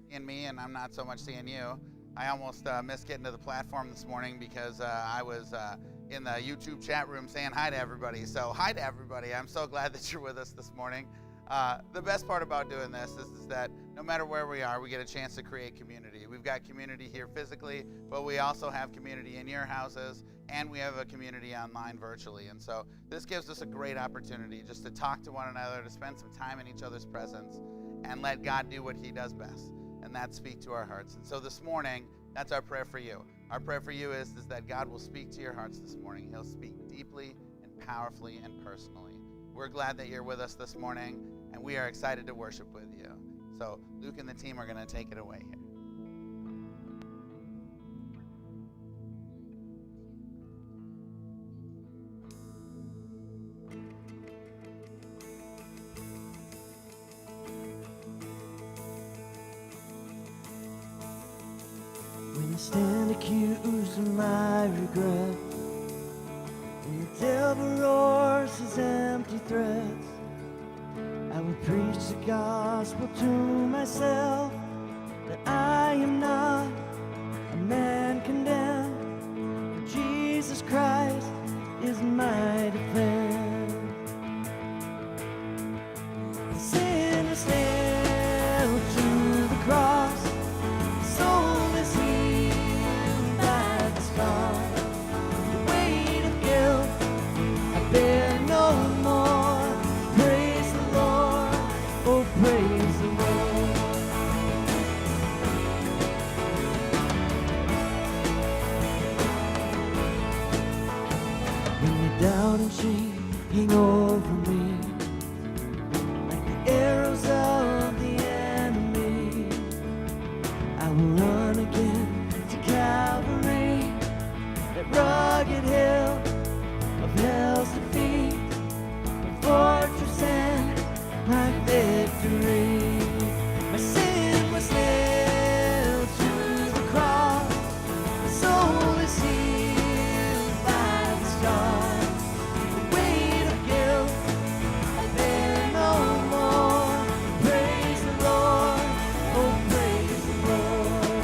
seeing me, and I'm not so much seeing you. I almost missed getting to the platform this morning because I was in the YouTube chat room saying hi to everybody. So hi to everybody. I'm so glad that you're with us this morning. The best part about doing this is that no matter where we are, we get a chance to create community. We've got community here physically, but we also have community in your houses, and we have a community online virtually. And so this gives us a great opportunity just to talk to one another, to spend some time in each other's presence, and let God do what he does best, and that's speak to our hearts. And so this morning, that's our prayer for you. Our prayer for you is that God will speak to your hearts this morning. He'll speak deeply and powerfully and personally. We're glad that you're with us this morning, and we are excited to worship with you. So Luke and the team are going to take it away here. When I stand accused of my regret, and the devil roars his empty threats, I will preach the gospel to myself, that I am not a man condemned, for Jesus Christ is my defense. The sin was nailed to the cross, the soul is healed by the scars, the weight of guilt I bear no more. Praise the Lord, oh praise the Lord. When the doubt and shame hang over me, like the arrows of the enemy, I will run again to Calvary, that rugged hill of hell's defeat, my fortress and my victory. My sin was nailed to the cross, my soul is healed by the scars, the weight of guilt I bear no more. Praise the Lord, oh praise the Lord.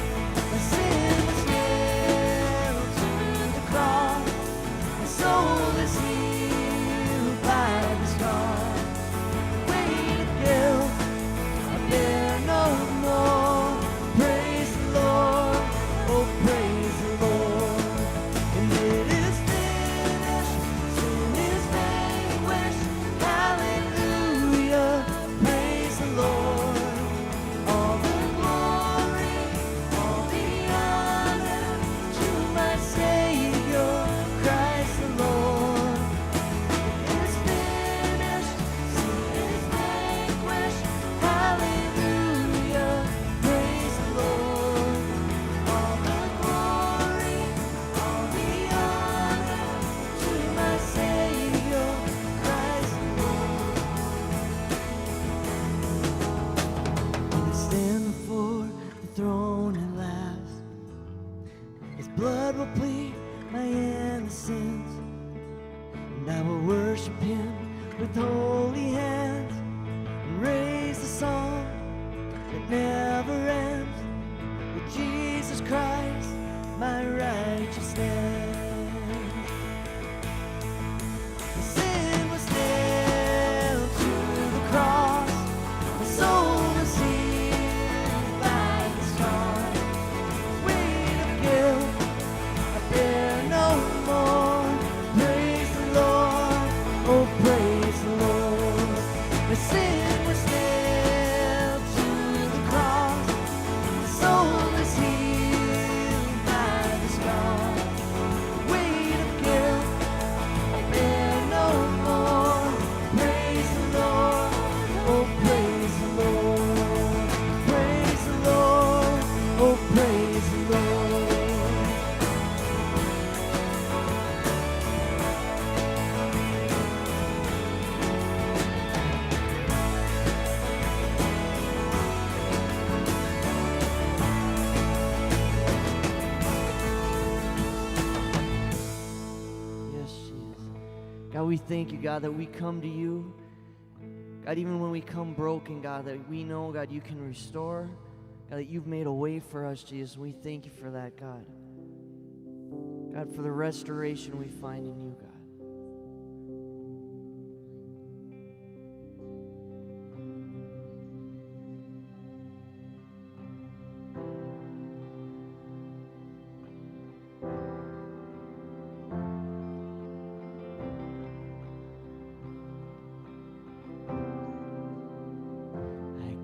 My sin was nailed to the cross, my soul is healed by the scars, the weight of guilt I bear no more. Praise the Lord, oh praise the Lord. And it is finished, sin is vanquished, hallelujah, praise the Lord. All the glory, all the honor to my Savior, Christ the Lord. It is finished, sin is vanquished, hallelujah, praise the Lord. All the glory, all the honor to my Savior, Christ the Lord. When I stand before the throne at last, his blood will plead my innocence, and I will worship him with holy hands, and raise the song that never ends, with Jesus Christ, my righteousness. The sin was nailed to the cross, my soul was healed by the scars, the weight of guilt I bear no more. Praise the Lord, oh praise the Lord. The sin was nailed to the cross, the soul is healed by the scars, the weight of guilt I bear no more. Praise the Lord, oh praise the Lord. Praise the Lord, oh praise the Lord. Yes, Jesus. God, we thank you, God, that we come to you. God, even when we come broken, God, that we know, God, you can restore. God, that you've made a way for us, Jesus. We thank you for that, God. God, for the restoration we find in you, God.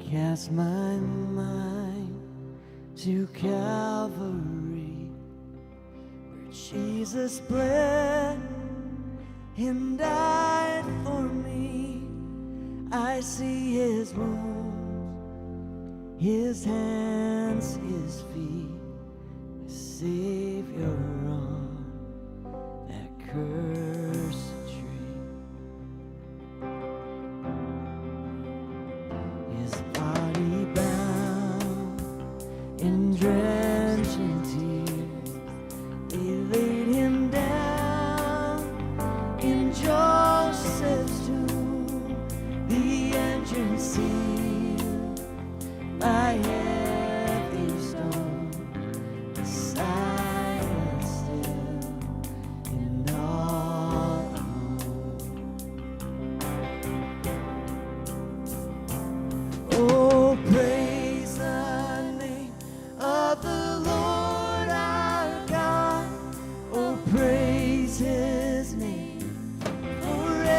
Cast my mind to Calvary, where Jesus bled and died for me. I see his wounds, his hands, his feet, my Savior on that cursed tree. His body bound in drenching tears, they laid him down in Joseph's tomb, the entrance sealed by heavy stone, the silence still and all alone. Oh, praise the name of the Lord our God. Oh, praise his name forevermore.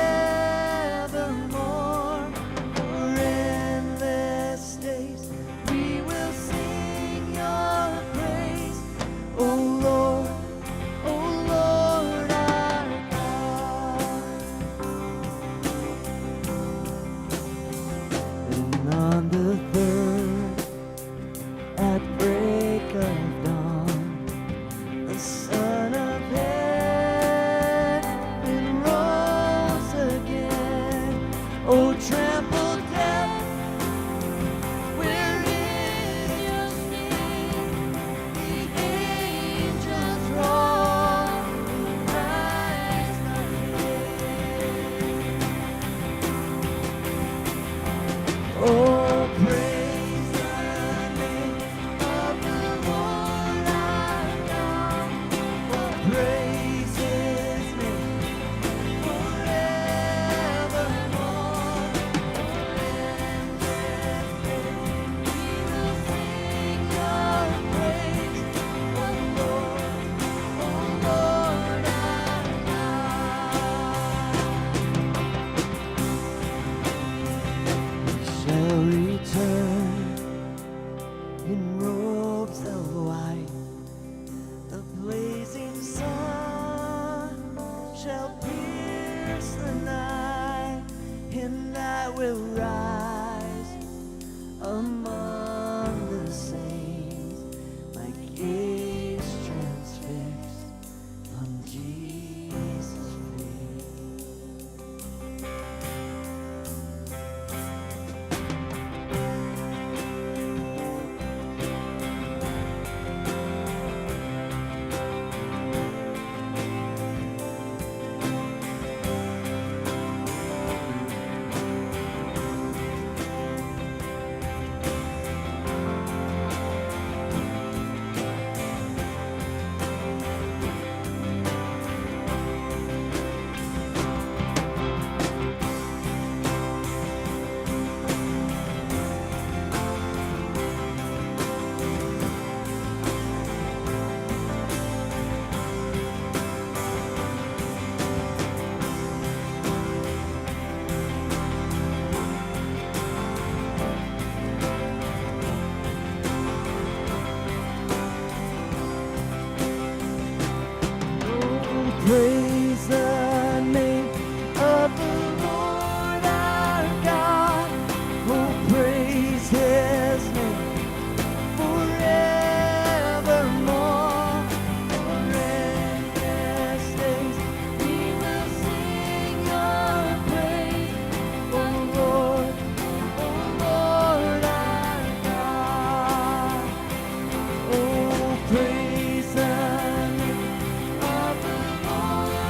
For endless days we will sing your praise. Oh Lord our God. And on the third, at break of dawn, the Son of Heaven rose again. Oh, trample death, where is your sting? The angels roar, Christ the King. Oh, praise the name of the Lord our God. Oh, praise his name forevermore. We will sing your praise, oh Lord our God. We shall return in robes of white. The blazing sun shall pierce the night, and I will rise among the saints, my gaze transfixed on Jesus' face. Praise the name of the Lord our God. Oh, praise his name forevermore. For endless days we will sing your praise, oh Lord our God. Oh, praise the name of the Lord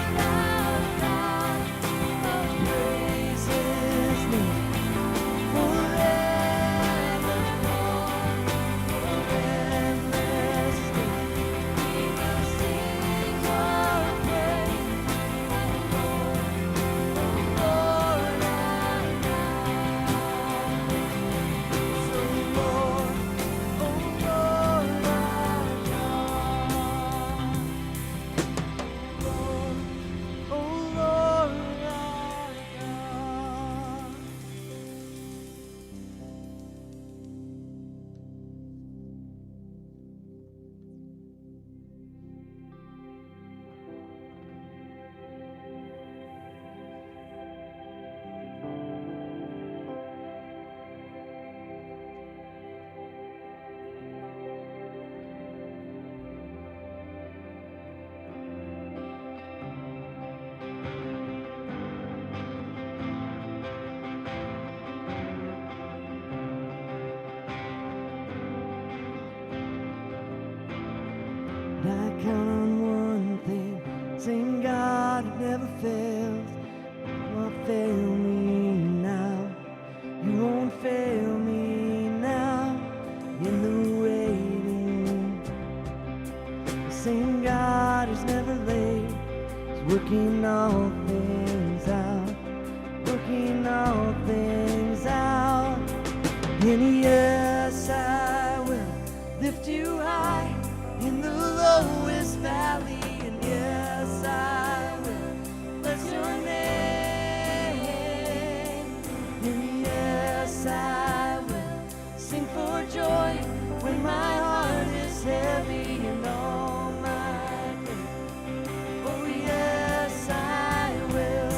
And I count on one thing, saying God it never fails. You won't fail me now. You won't fail me now. In the waiting, the same God is never late. He's working all things out, working all things out. And yes, I will lift you high in the lowest valley. And yes, I will bless your name. And yes, I will sing for joy when my heart is heavy and all my days. Oh yes, I will.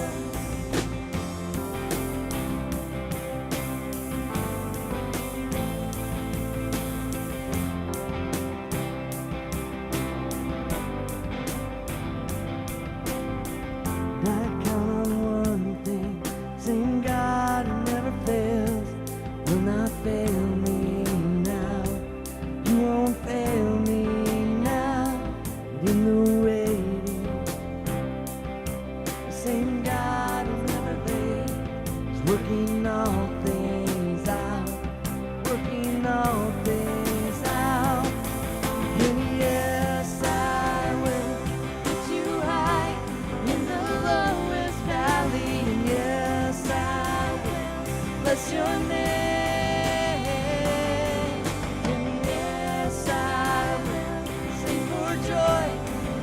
I count on one thing, saying God never fails, will not fail me now. You won't fail me now. But in the waiting, the same God is never late. He's working all things out, working all things out. And yes, I will lift you high in the lowest valley. And yes, I will bless your name. And yes, I will sing for joy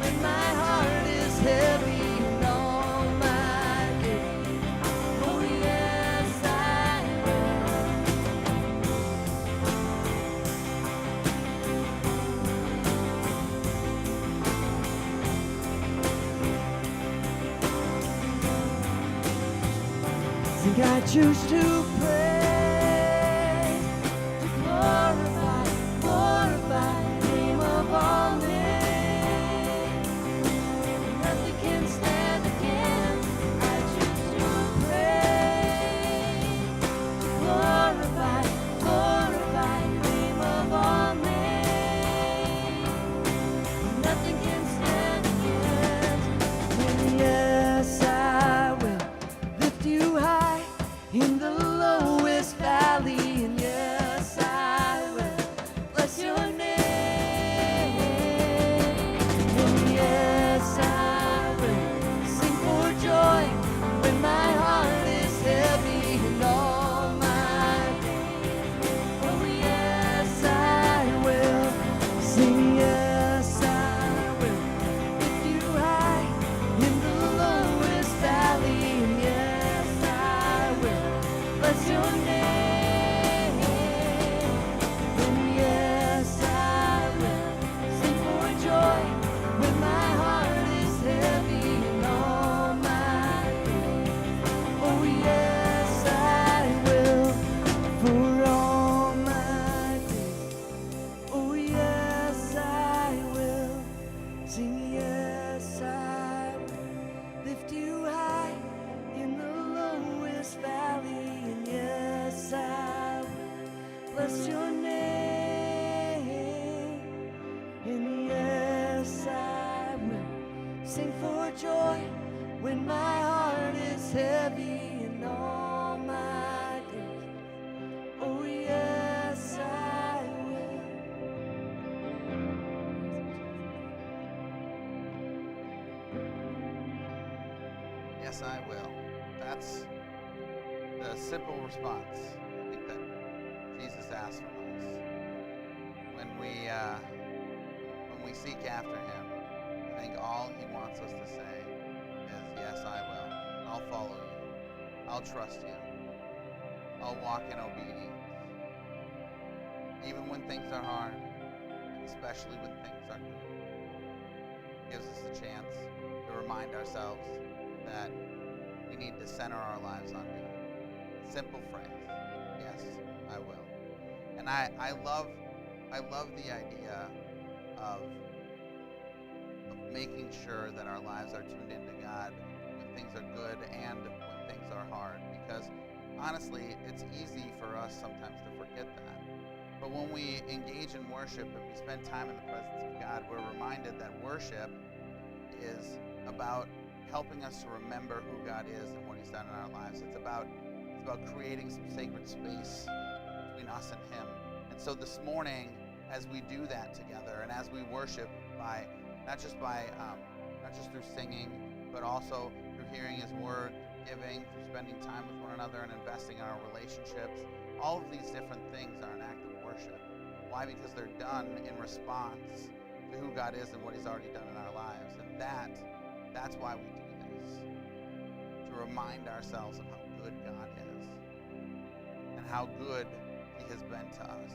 when my heart is heavy and all my days. Oh yes, I will. Think I choose to praise, to glorify, glorify the name of all names. Nothing can stand against. I choose to praise, to glorify, glorify the name of all names. Nothing can stand against. And yes, I will lift you high in the lowest valley. And yes, I will bless your name. And yes, I will sing for joy when my heart is heavy and all my days. Oh yes, I will sing. Yes, I will lift you high in the lowest valley. And yes, I will bless your name. And yes, I will sing for joy when my heart is heavy and all my days. Oh yes, I will for all my days. Oh yes, I will sing. Yes, I will lift you high in the lowest valley. And yes, I will bless your name. And yes, I will sing for joy when my heart is heavy and all my days. Oh yes, I will. Yes, I will. That's the simple response I think that Jesus asks from us when we seek after Him. I think all He wants us to say is, "Yes, I will. I'll follow you. I'll trust you. I'll walk in obedience, even when things are hard, and especially when things are good." Gives us a chance to remind ourselves that we need to center our lives on Him. Simple phrase, yes, I will. And I love the idea of making sure that our lives are tuned into God when things are good and when things are hard. Because honestly, it's easy for us sometimes to forget that. But when we engage in worship and we spend time in the presence of God, we're reminded that worship is about helping us to remember who God is and what He's done in our lives. It's about creating some sacred space between us and Him. And so this morning, as we do that together, and as we worship by not just through singing, but also through hearing His word, giving, through spending time with one another and investing in our relationships, all of these different things are an act of worship. Why? Because they're done in response to who God is and what He's already done in our lives. And that's why we do this, to remind ourselves of how good God is and how good He has been to us.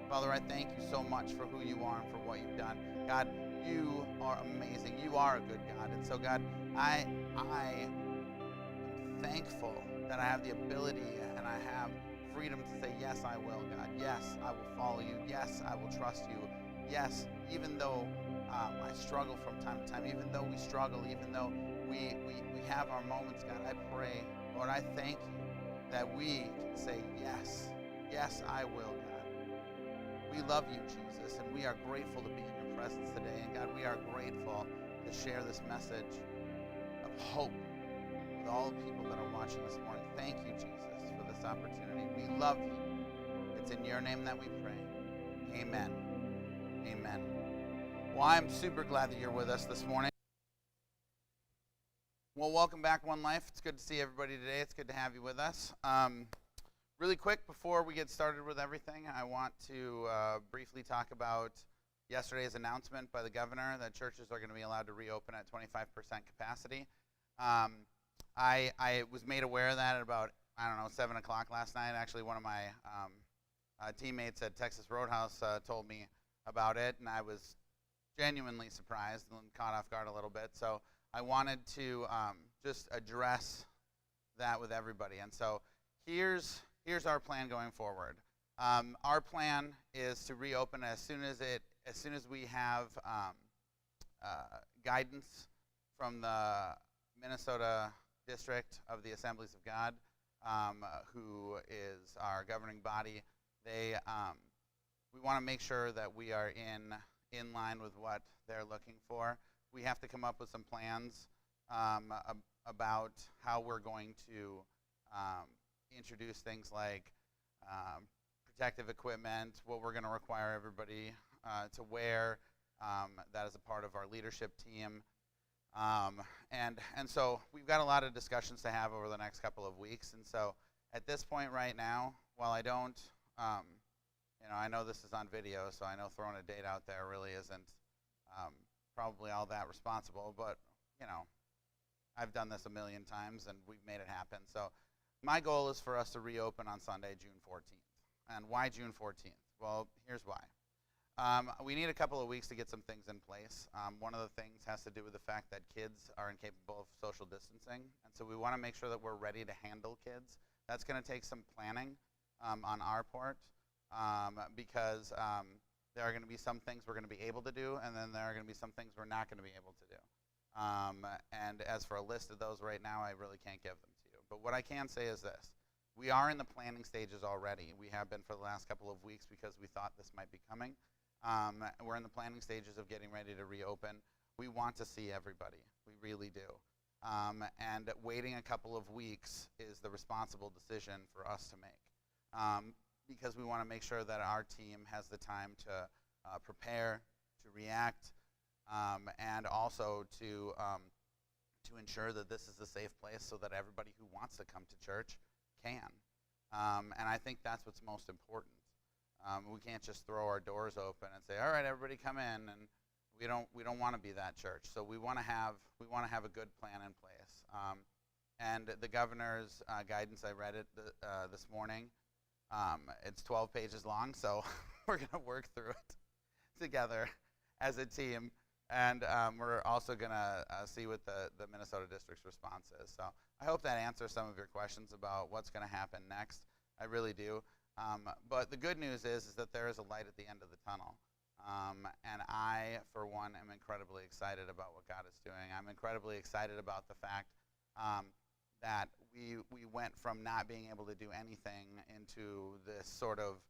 Father, I thank you so much for who you are and for what you've done. God, you are amazing. You are a good God. And so, God, I am thankful that I have the ability and I have freedom to say, yes, I will, God. Yes, I will follow you. Yes, I will trust you. Yes, even though I struggle from time to time, even though we struggle, even though we have our moments, God, I pray, Lord, I thank you that we can say, yes, yes, I will, God. We love you, Jesus, and we are grateful to be in your presence today. And God, we are grateful to share this message of hope with all the people that are watching this morning. Thank you, Jesus, for this opportunity. We love you. It's in your name that we pray. Amen. Amen. Well, I'm super glad that you're with us this morning. Well, welcome back, One Life. It's good to see everybody today. It's good to have you with us. Really quick, before we get started with everything, I want to briefly talk about yesterday's announcement by the governor that churches are going to be allowed to reopen at 25% capacity. I was made aware of that at about, 7 o'clock last night. Actually, one of my teammates at Texas Roadhouse told me about it, and I was genuinely surprised and caught off guard a little bit. So I wanted to just address that with everybody. And so here's our plan going forward. Our plan is to reopen as soon as we have guidance from the Minnesota District of the Assemblies of God, who is our governing body. We want to make sure that we are in line with what they're looking for. We have to come up with some plans about how we're going to introduce things like protective equipment, what we're going to require everybody to wear. That is a part of our leadership team. And so we've got a lot of discussions to have over the next couple of weeks. And so at this point right now, while I don't, I know this is on video, so I know throwing a date out there really isn't probably all that responsible, but, I've done this a million times and we've made it happen. So my goal is for us to reopen on Sunday, June 14th. And why June 14th? Well, here's why. We need a couple of weeks to get some things in place. One of the things has to do with the fact that kids are incapable of social distancing, and so we want to make sure that we're ready to handle kids. That's going to take some planning on our part, because there are going to be some things we're going to be able to do, and then there are going to be some things we're not going to be able to do. And as for a list of those right now, I really can't give them to you. But what I can say is this. We are in the planning stages already. We have been for the last couple of weeks because we thought this might be coming. We're in the planning stages of getting ready to reopen. We want to see everybody. We really do. And waiting a couple of weeks is the responsible decision for us to make, because we want to make sure that our team has the time to prepare, to react, and also to ensure that this is a safe place so that everybody who wants to come to church can. And I think that's what's most important. We can't just throw our doors open and say, all right, everybody come in, and we don't want to be that church. So we want to have a good plan in place. And the governor's guidance, I read it this morning. It's 12 pages long, so we're going to work through it together as a team. And we're also going to see what the Minnesota District's response is. So I hope that answers some of your questions about what's going to happen next. I really do. But the good news is that there is a light at the end of the tunnel. And I, for one, am incredibly excited about what God is doing. I'm incredibly excited about the fact that we went from not being able to do anything into this sort of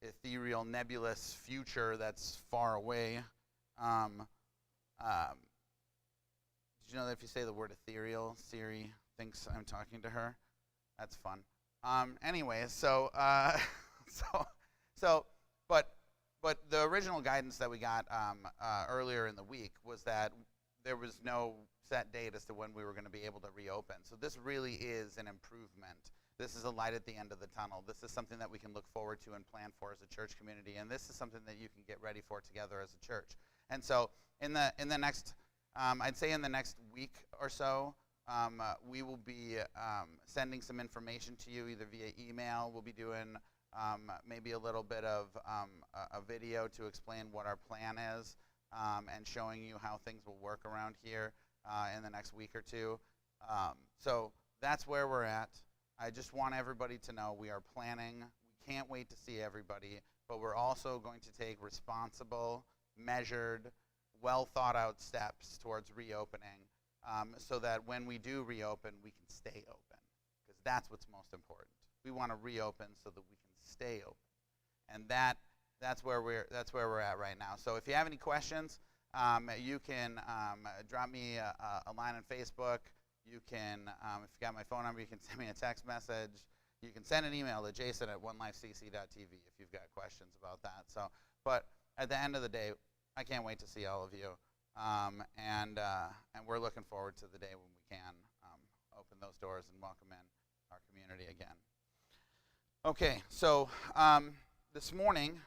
ethereal, nebulous future that's far away. Did you know that if you say the word ethereal, Siri thinks I'm talking to her? That's fun. Anyway, but the original guidance that we got earlier in the week was that there was no set date as to when we were going to be able to reopen. So this really is an improvement. This is a light at the end of the tunnel. This is something that we can look forward to and plan for as a church community, and this is something that you can get ready for together as a church. And so in the next, I'd say in the next week or so, we will be sending some information to you either via email. We'll be doing maybe a little bit of a video to explain what our plan is and showing you how things will work around here in the next week or two. So that's where we're at. I just want everybody to know we are planning. We can't wait to see everybody, but we're also going to take responsible, measured, well thought out steps towards reopening so that when we do reopen, we can stay open, because that's what's most important. We want to reopen so that we can stay open, and that's where we're at right now. So if you have any questions, you can drop me a line on Facebook. You can, if you got my phone number, you can send me a text message. You can send an email to jason@onelifecc.tv if you've got questions about that. So, but at the end of the day, I can't wait to see all of you, and we're looking forward to the day when we can open those doors and welcome in our community again. Okay, so this morning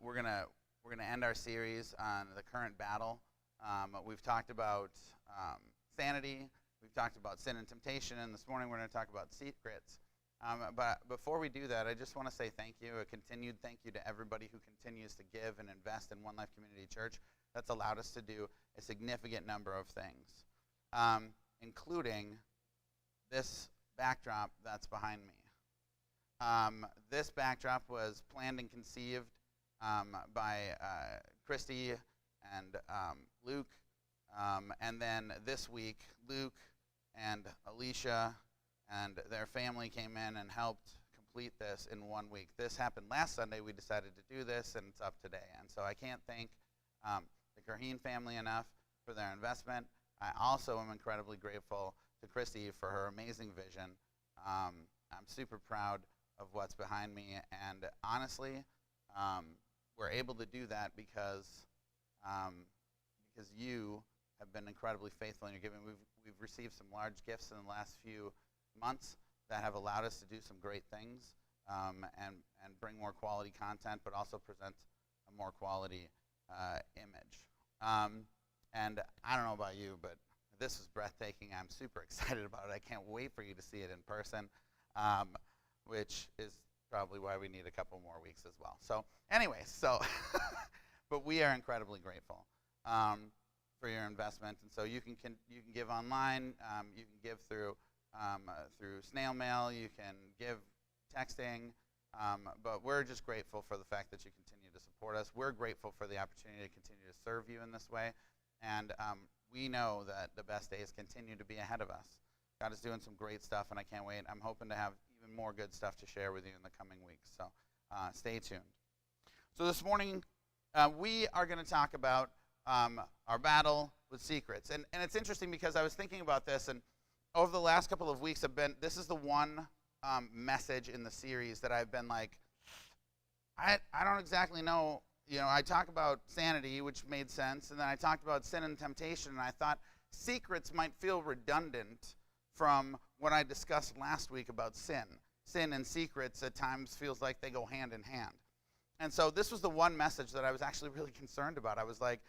we're gonna end our series on the current battle. We've talked about sanity, we've talked about sin and temptation, and this morning we're going to talk about secrets. But before we do that, I just want to say thank you, a continued thank you to everybody who continues to give and invest in One Life Community Church. That's allowed us to do a significant number of things, including this backdrop that's behind me. This backdrop was planned and conceived by Christy and Luke, and then this week, Luke and Alicia and their family came in and helped complete this in 1 week. This happened last Sunday. We decided to do this, and it's up today. And so I can't thank the Carheen family enough for their investment. I also am incredibly grateful to Christy for her amazing vision. I'm super proud of what's behind me, and honestly, we're able to do that because you have been incredibly faithful in your giving. We've received some large gifts in the last few months that have allowed us to do some great things and bring more quality content, but also present a more quality image. And I don't know about you, but this is breathtaking. I'm super excited about it. I can't wait for you to see it in person, which is probably why we need a couple more weeks as well. So anyway, but we are incredibly grateful for your investment, and so you can give online, you can give through snail mail, you can give texting, but we're just grateful for the fact that you continue to support us. We're grateful for the opportunity to continue to serve you in this way, and we know that the best days continue to be ahead of us. God is doing some great stuff, and I can't wait. I'm hoping to have even more good stuff to share with you in the coming weeks, so stay tuned. So this morning, we are going to talk about our battle with secrets. And it's interesting because I was thinking about this, and over the last couple of weeks, this is the one message in the series that I've been like, I don't exactly know. You know, I talk about sanity, which made sense, and then I talked about sin and temptation, and I thought secrets might feel redundant from what I discussed last week about sin. Sin and secrets at times feels like they go hand in hand. And so this was the one message that I was actually really concerned about. I was like,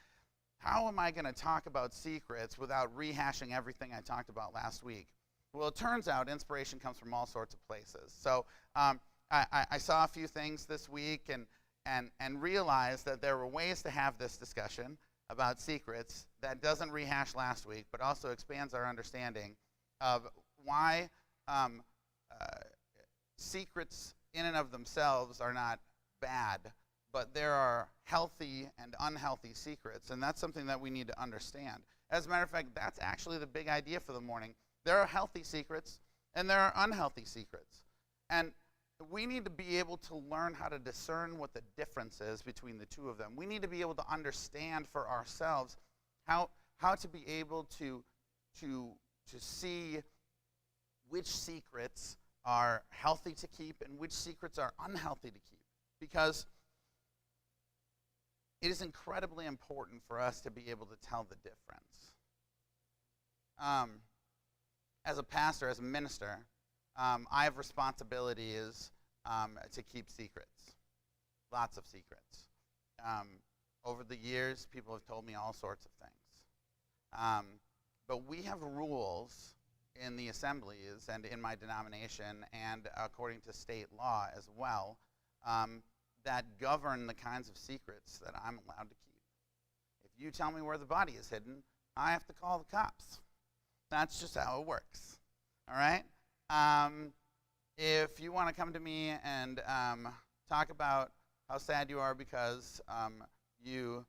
how am I going to talk about secrets without rehashing everything I talked about last week? Well, it turns out inspiration comes from all sorts of places. So I saw a few things this week and realized that there were ways to have this discussion about secrets that doesn't rehash last week, but also expands our understanding of why secrets in and of themselves are not bad, but there are healthy and unhealthy secrets, and that's something that we need to understand. As a matter of fact, that's actually the big idea for the morning. There are healthy secrets, and there are unhealthy secrets. And we need to be able to learn how to discern what the difference is between the two of them. We need to be able to understand for ourselves how to be able to see which secrets are healthy to keep and which secrets are unhealthy to keep. Because it is incredibly important for us to be able to tell the difference. As a pastor, as a minister, I have responsibilities to keep secrets, lots of secrets. Over the years, people have told me all sorts of things. But we have rules in the assemblies and in my denomination and according to state law as well that govern the kinds of secrets that I'm allowed to keep. If you tell me where the body is hidden, I have to call the cops. That's just how it works, all right? If you want to come to me and talk about how sad you are because you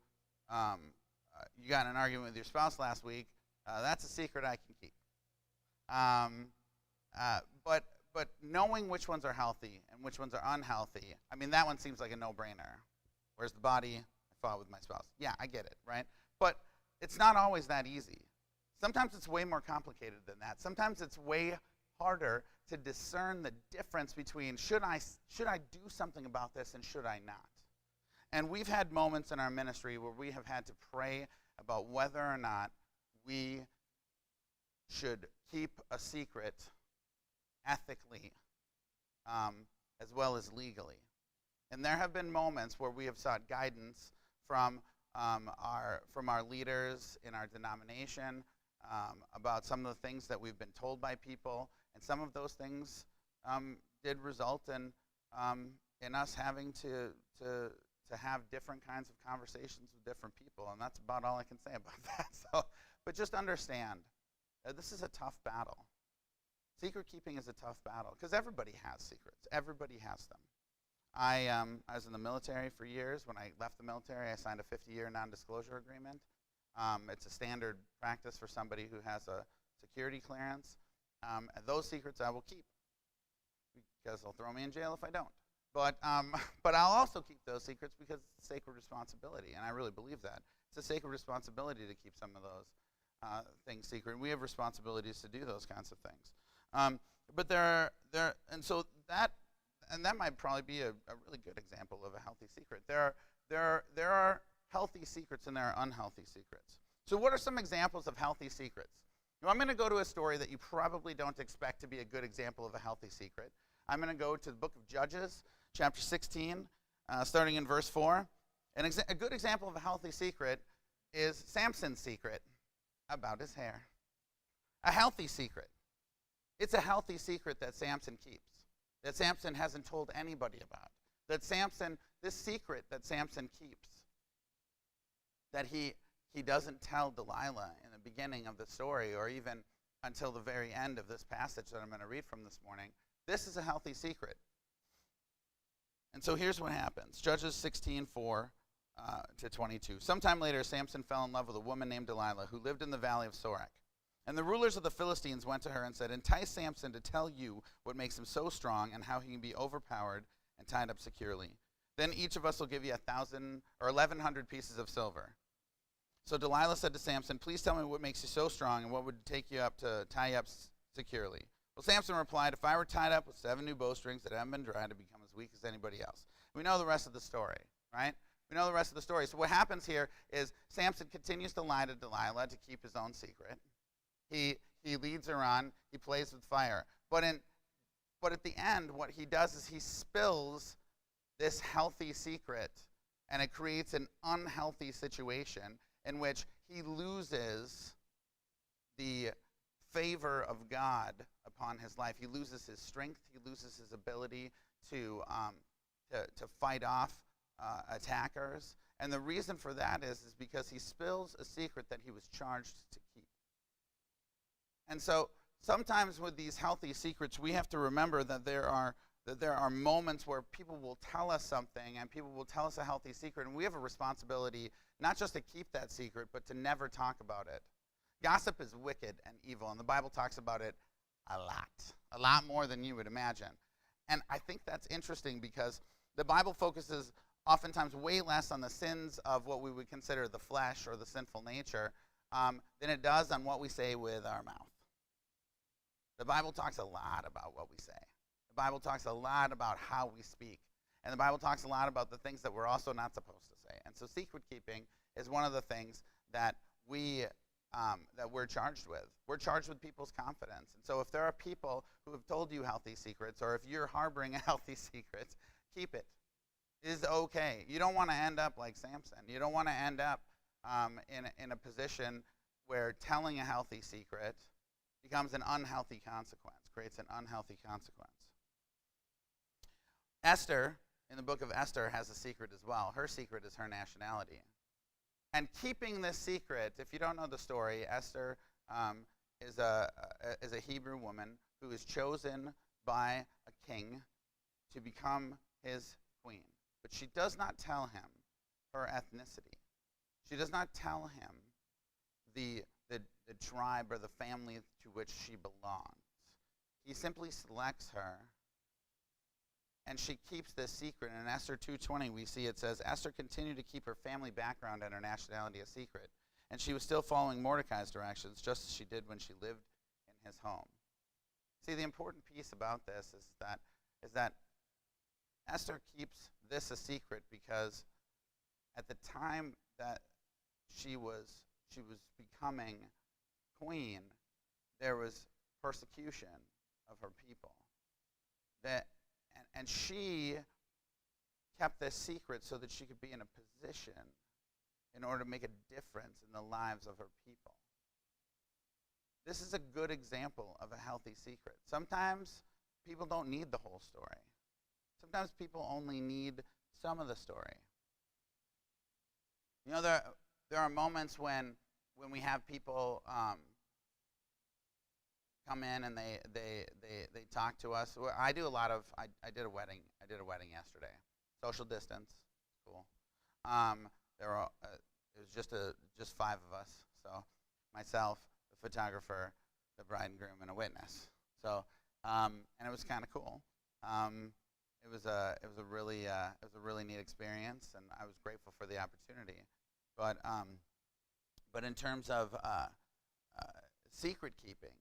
got in an argument with your spouse last week, that's a secret I can keep. But knowing which ones are healthy and which ones are unhealthy, I mean, that one seems like a no-brainer. Where's the body? I fought with my spouse. Yeah, I get it, right? But it's not always that easy. Sometimes it's way more complicated than that. Sometimes it's way harder to discern the difference between should I do something about this and should I not? And we've had moments in our ministry where we have had to pray about whether or not we should keep a secret ethically as well as legally. And there have been moments where we have sought guidance from our leaders in our denomination about some of the things that we've been told by people, and some of those things did result in us having to have different kinds of conversations with different people, and that's about all I can say about that. So, but just understand, this is a tough battle. Secret keeping is a tough battle because everybody has secrets. Everybody has them. I was in the military for years. When I left the military, I signed a 50-year non-disclosure agreement. It's a standard practice for somebody who has a security clearance. And those secrets I will keep because they'll throw me in jail if I don't. But I'll also keep those secrets because it's a sacred responsibility, and I really believe that. It's a sacred responsibility to keep some of those things secret. And we have responsibilities to do those kinds of things. But that might probably be a really good example of a healthy secret. There are healthy secrets and there are unhealthy secrets. So what are some examples of healthy secrets? Now, I'm going to go to a story that you probably don't expect to be a good example of a healthy secret. I'm going to go to the book of Judges, chapter 16, starting in verse 4. A good example of a healthy secret is Samson's secret about his hair. A healthy secret. It's a healthy secret that Samson keeps, that Samson hasn't told anybody about, this secret that Samson keeps, that he doesn't tell Delilah in the beginning of the story or even until the very end of this passage that I'm going to read from this morning. This is a healthy secret. And so here's what happens. Judges 16:4 to 22. Sometime later, Samson fell in love with a woman named Delilah who lived in the valley of Sorek. And the rulers of the Philistines went to her and said, "Entice Samson to tell you what makes him so strong and how he can be overpowered and tied up securely. Then each of us will give you 1,000 or 1,100 pieces of silver." So Delilah said to Samson, "Please tell me what makes you so strong and what would take you up to tie you up securely." Well, Samson replied, "If I were tied up with 7 new bowstrings that haven't been dried, I'd become as weak as anybody else." We know the rest of the story, right? We know the rest of the story. So what happens here is Samson continues to lie to Delilah to keep his own secret. He leads her on. He plays with fire. But at the end, what he does is he spills this healthy secret, and it creates an unhealthy situation in which he loses the favor of God upon his life. He loses his strength. He loses his ability to fight off attackers. And the reason for that is because he spills a secret that he was charged to keep. And so sometimes with these healthy secrets, we have to remember that there are moments where people will tell us something and people will tell us a healthy secret, and we have a responsibility not just to keep that secret, but to never talk about it. Gossip is wicked and evil, and the Bible talks about it a lot more than you would imagine. And I think that's interesting because the Bible focuses oftentimes way less on the sins of what we would consider the flesh or the sinful nature than it does on what we say with our mouth. The Bible talks a lot about what we say. The Bible talks a lot about how we speak. And the Bible talks a lot about the things that we're also not supposed to say. And so secret keeping is one of the things that we're charged with. We're charged with people's confidence. And so if there are people who have told you healthy secrets, or if you're harboring a healthy secret, keep it. It is okay. You don't want to end up like Samson. You don't want to end up in a position where telling a healthy secret becomes an unhealthy consequence, creates an unhealthy consequence. Esther, in the book of Esther, has a secret as well. Her secret is her nationality. And keeping this secret, if you don't know the story, Esther is a Hebrew woman who is chosen by a king to become his queen. But she does not tell him her ethnicity. She does not tell him the tribe or the family to which she belongs. He simply selects her, and she keeps this secret. In Esther 2:20, we see it says, Esther continued to keep her family background and her nationality a secret, and she was still following Mordecai's directions, just as she did when she lived in his home. See, the important piece about this is that Esther keeps this a secret because at the time that she was becoming queen, there was persecution of her people. And she kept this secret so that she could be in a position in order to make a difference in the lives of her people. This is a good example of a healthy secret. Sometimes people don't need the whole story. Sometimes people only need some of the story. You know, there are moments when we have people come in and they talk to us. I do a lot of I did a wedding yesterday. Social distance, cool. It was just 5 of us. So myself, the photographer, the bride and groom, and a witness. So and it was kind of cool. It was a really neat experience, and I was grateful for the opportunity. But in terms of secret keeping,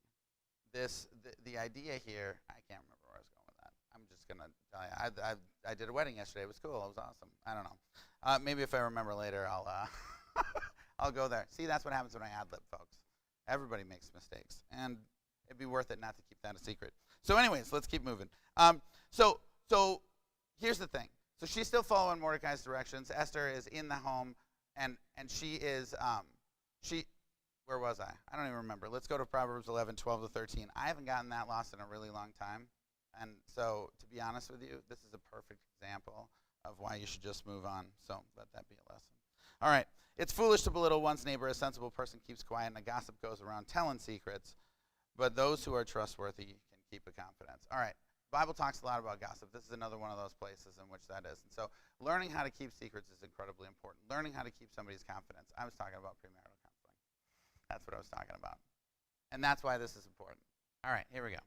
the idea here, I can't remember where I was going with that. I'm just gonna tell you, I did a wedding yesterday. It was cool. It was awesome. I don't know. Maybe if I remember later, I'll I'll go there. See, that's what happens when I ad-lib, folks. Everybody makes mistakes, and it'd be worth it not to keep that a secret. So, anyways, let's keep moving. So here's the thing. So she's still following Mordecai's directions. Esther is in the home, and she is where was I? I don't even remember. Let's go to Proverbs 11:12-13. I haven't gotten that lost in a really long time, and so to be honest with you, this is a perfect example of why you should just move on. So let that be a lesson. All right. It's foolish to belittle one's neighbor. A sensible person keeps quiet, and a gossip goes around telling secrets. But those who are trustworthy can keep a confidence. All right. The Bible talks a lot about gossip. This is another one of those places in which that is. And so learning how to keep secrets is incredibly important. Learning how to keep somebody's confidence. I was talking about premarital counseling. That's what I was talking about. And that's why this is important. All right, here we go.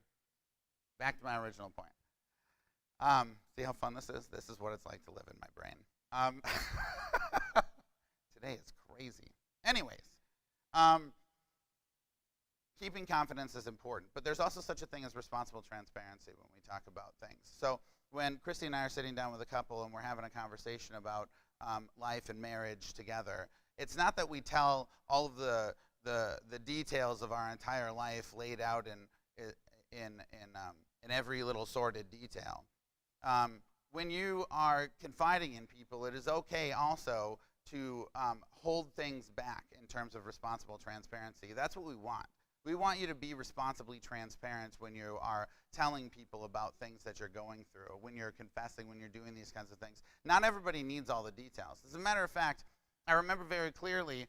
Back to my original point. See how fun this is? This is what it's like to live in my brain. Today is crazy. Anyways, keeping confidence is important, but there's also such a thing as responsible transparency when we talk about things. So when Christy and I are sitting down with a couple and we're having a conversation about life and marriage together, it's not that we tell all of the details of our entire life laid out in every little sordid detail. When you are confiding in people, it is okay also to hold things back in terms of responsible transparency. That's what we want. We want you to be responsibly transparent when you are telling people about things that you're going through, when you're confessing, when you're doing these kinds of things. Not everybody needs all the details. As a matter of fact, I remember very clearly,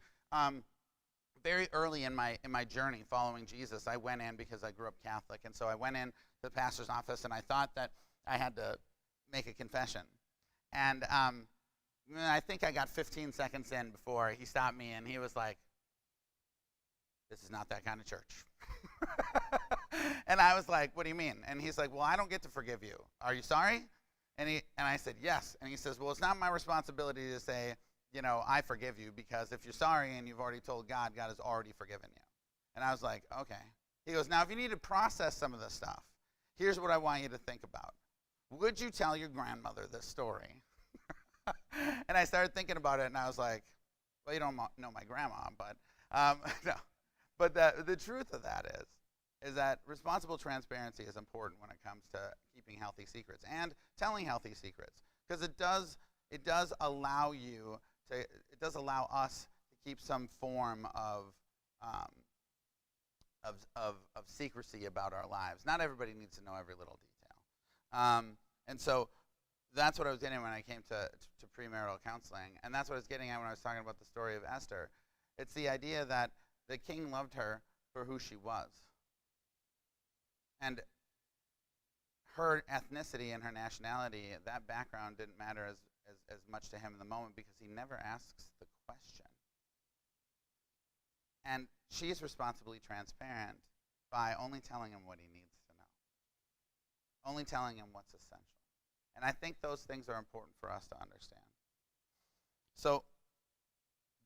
very early in my journey following Jesus, I went in because I grew up Catholic, and so I went in to the pastor's office, and I thought that I had to make a confession. And I think I got 15 seconds in before he stopped me, and he was like, "This is not that kind of church." And I was like, what do you mean? And he's like, well, I don't get to forgive you. Are you sorry? And I said, yes. And he says, well, it's not my responsibility to say, I forgive you, because if you're sorry and you've already told God, God has already forgiven you. And I was like, okay. He goes, now if you need to process some of this stuff, here's what I want you to think about. Would you tell your grandmother this story? And I started thinking about it, and I was like, well, you don't know my grandma, but no. But the truth of that is that responsible transparency is important when it comes to keeping healthy secrets and telling healthy secrets, because it does allow us to keep some form of secrecy about our lives. Not everybody needs to know every little detail, and so that's what I was getting at when I came to premarital counseling, and that's what I was getting at when I was talking about the story of Esther. It's the idea that the king loved her for who she was. And her ethnicity and her nationality, that background didn't matter as much to him in the moment, because he never asks the question. And she's responsibly transparent by only telling him what he needs to know, only telling him what's essential. And I think those things are important for us to understand. So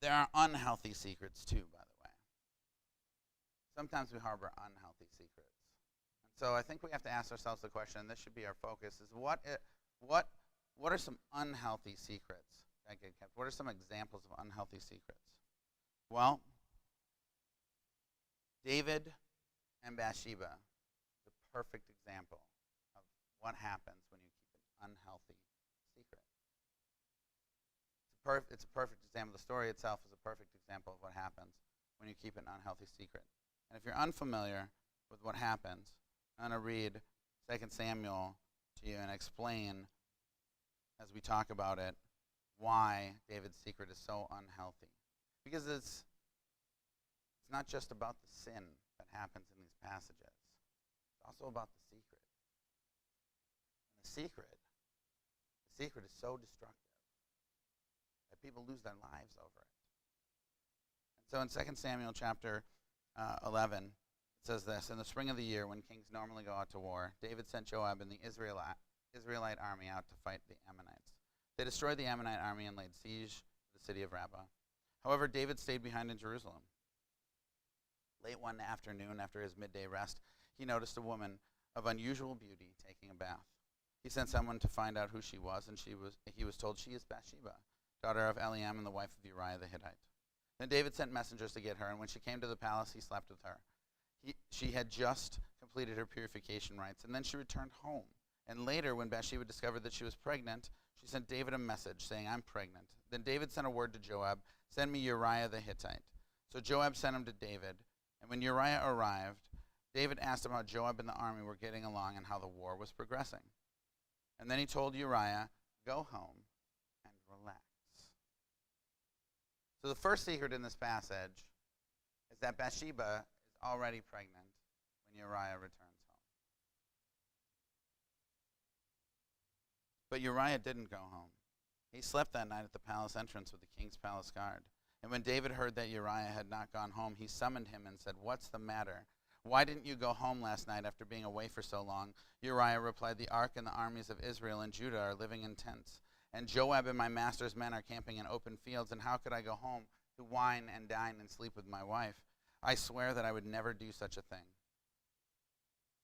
there are unhealthy secrets too, by the way. Sometimes we harbor unhealthy secrets. And so I think we have to ask ourselves the question, and this should be our focus, is what are some unhealthy secrets that get kept? What are some examples of unhealthy secrets? Well, David and Bathsheba is a perfect example of what happens when you keep an unhealthy secret. It's a perfect example. The story itself is a perfect example of what happens when you keep an unhealthy secret. And if you're unfamiliar with what happens, I'm going to read 2 Samuel to you and explain, as we talk about it, why David's secret is so unhealthy. Because it's not just about the sin that happens in these passages. It's also about the secret. And the secret is so destructive that people lose their lives over it. And so in 2 Samuel chapter 11, it says this: in the spring of the year, when kings normally go out to war, David sent Joab and the Israelite army out to fight the Ammonites. They destroyed the Ammonite army and laid siege to the city of Rabbah. However, David stayed behind in Jerusalem. Late one afternoon, after his midday rest, he noticed a woman of unusual beauty taking a bath. He sent someone to find out who she was, and he was told, she is Bathsheba, daughter of Eliam and the wife of Uriah the Hittite. Then David sent messengers to get her, and when she came to the palace, he slept with her. She had just completed her purification rites, and then she returned home. And later, when Bathsheba discovered that she was pregnant, she sent David a message saying, I'm pregnant. Then David sent a word to Joab, send me Uriah the Hittite. So Joab sent him to David. And when Uriah arrived, David asked him how Joab and the army were getting along and how the war was progressing. And then he told Uriah, go home and relax. So the first secret in this passage is that Bathsheba is already pregnant when Uriah returns home. But Uriah didn't go home. He slept that night at the palace entrance with the king's palace guard. And when David heard that Uriah had not gone home, he summoned him and said, what's the matter? Why didn't you go home last night after being away for so long? Uriah replied, the ark and the armies of Israel and Judah are living in tents, and Joab and my master's men are camping in open fields, and how could I go home to wine and dine and sleep with my wife? I swear that I would never do such a thing.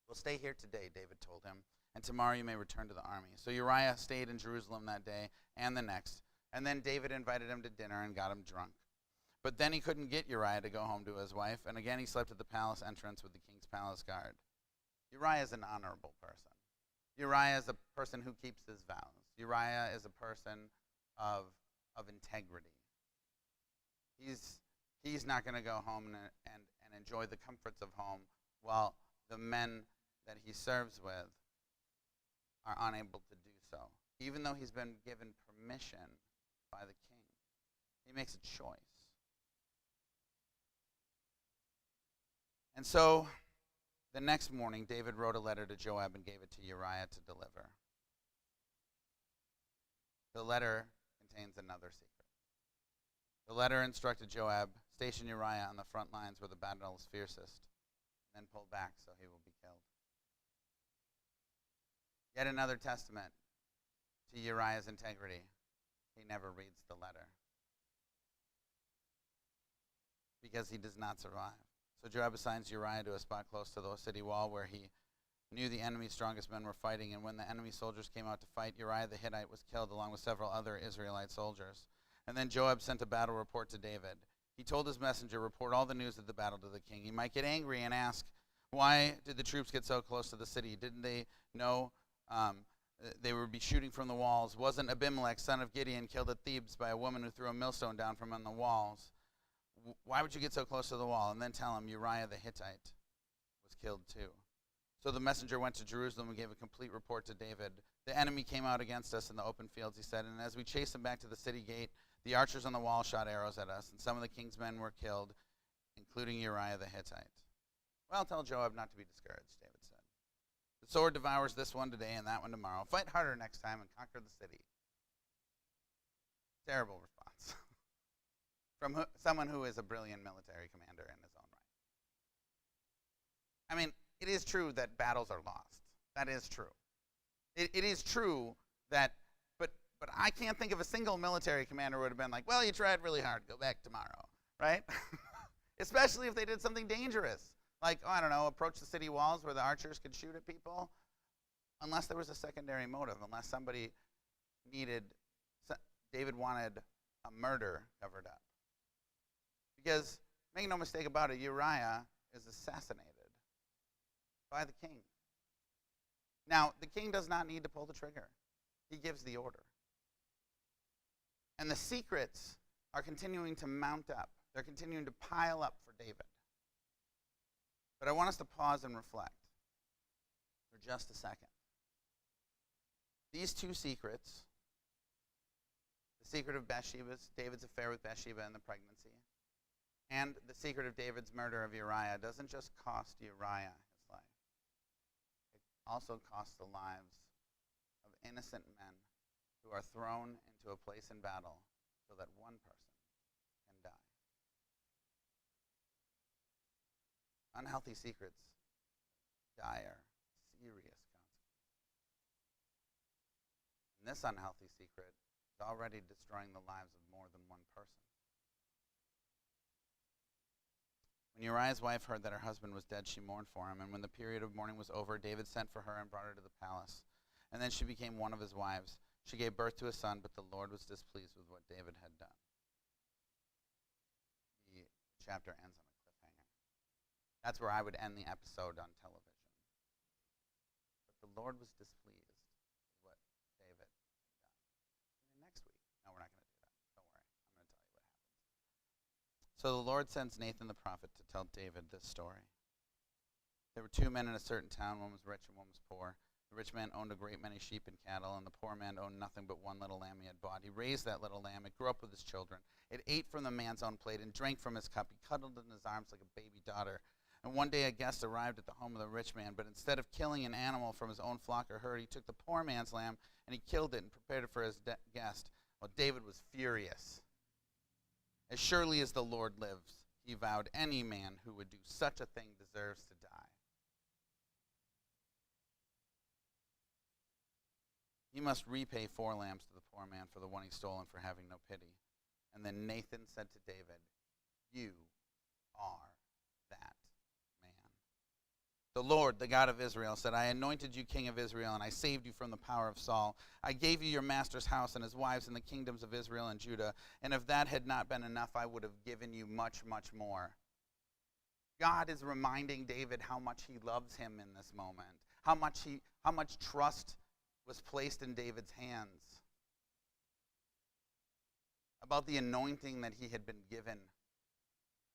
Well, stay here today, David told him, and tomorrow you may return to the army. So Uriah stayed in Jerusalem that day and the next, and then David invited him to dinner and got him drunk. But then he couldn't get Uriah to go home to his wife, and again he slept at the palace entrance with the king's palace guard. Uriah is an honorable person. Uriah is a person who keeps his vows. Uriah is a person of integrity. He's not going to go home and enjoy the comforts of home while the men that he serves with are unable to do so. Even though he's been given permission by the king, he makes a choice. And so the next morning, David wrote a letter to Joab and gave it to Uriah to deliver. The letter contains another secret. The letter instructed Joab, station Uriah on the front lines where the battle is fiercest. and then pull back so he will be killed. Yet another testament to Uriah's integrity. He never reads the letter because he does not survive. So Joab assigns Uriah to a spot close to the city wall where he knew the enemy's strongest men were fighting, and when the enemy soldiers came out to fight, Uriah the Hittite was killed along with several other Israelite soldiers. And then Joab sent a battle report to David. He told his messenger, report all the news of the battle to the king. He might get angry and ask, why did the troops get so close to the city? Didn't they know they would be shooting from the walls? Wasn't Abimelech, son of Gideon, killed at Thebes by a woman who threw a millstone down from on the walls? Why would you get so close to the wall? And then tell him Uriah the Hittite was killed too. So the messenger went to Jerusalem and gave a complete report to David. The enemy came out against us in the open fields, he said, and as we chased them back to the city gate, the archers on the wall shot arrows at us, and some of the king's men were killed, including Uriah the Hittite. Well, tell Joab not to be discouraged, David said. The sword devours this one today and that one tomorrow. Fight harder next time and conquer the city. Terrible response from someone who is a brilliant military commander in his own right. I mean, it is true that battles are lost. That is true. It is true that, but I can't think of a single military commander who would have been like, well, you tried really hard, go back tomorrow, right? Especially if they did something dangerous, like, oh, I don't know, approach the city walls where the archers could shoot at people, unless there was a secondary motive, unless somebody David wanted a murder covered up. Because, make no mistake about it, Uriah is assassinated by the king. Now, the king does not need to pull the trigger. He gives the order. And the secrets are continuing to mount up. They're continuing to pile up for David. But I want us to pause and reflect for just a second. These two secrets, the secret of David's affair with Bathsheba and the pregnancy, and the secret of David's murder of Uriah, doesn't just cost Uriah his life. It also costs the lives of innocent men who are thrown into a place in battle so that one person can die. Unhealthy secrets, dire, serious consequences. And this unhealthy secret is already destroying the lives of more than one person. When Uriah's wife heard that her husband was dead, she mourned for him, and when the period of mourning was over, David sent for her and brought her to the palace. And then she became one of his wives. She gave birth to a son, but the Lord was displeased with what David had done. The chapter ends on a cliffhanger. That's where I would end the episode on television. But the Lord was displeased with what David had done. And next week, no, we're not going to do that. Don't worry. I'm going to tell you what happens. So the Lord sends Nathan the prophet to tell David this story. There were two men in a certain town. One was rich and one was poor. The rich man owned a great many sheep and cattle, and the poor man owned nothing but one little lamb he had bought. He raised that little lamb. It grew up with his children. It ate from the man's own plate and drank from his cup. He cuddled it in his arms like a baby daughter. And one day a guest arrived at the home of the rich man, but instead of killing an animal from his own flock or herd, he took the poor man's lamb and he killed it and prepared it for his guest. Well, David was furious. As surely as the Lord lives, he vowed, any man who would do such a thing deserves to die. He must repay 4 lambs to the poor man for the one he stole and for having no pity. And then Nathan said to David, you are that man. The Lord, the God of Israel, said, I anointed you king of Israel, and I saved you from the power of Saul. I gave you your master's house and his wives and the kingdoms of Israel and Judah. And if that had not been enough, I would have given you much, much more. God is reminding David how much he loves him in this moment, how much trust was placed in David's hands, about the anointing that he had been given,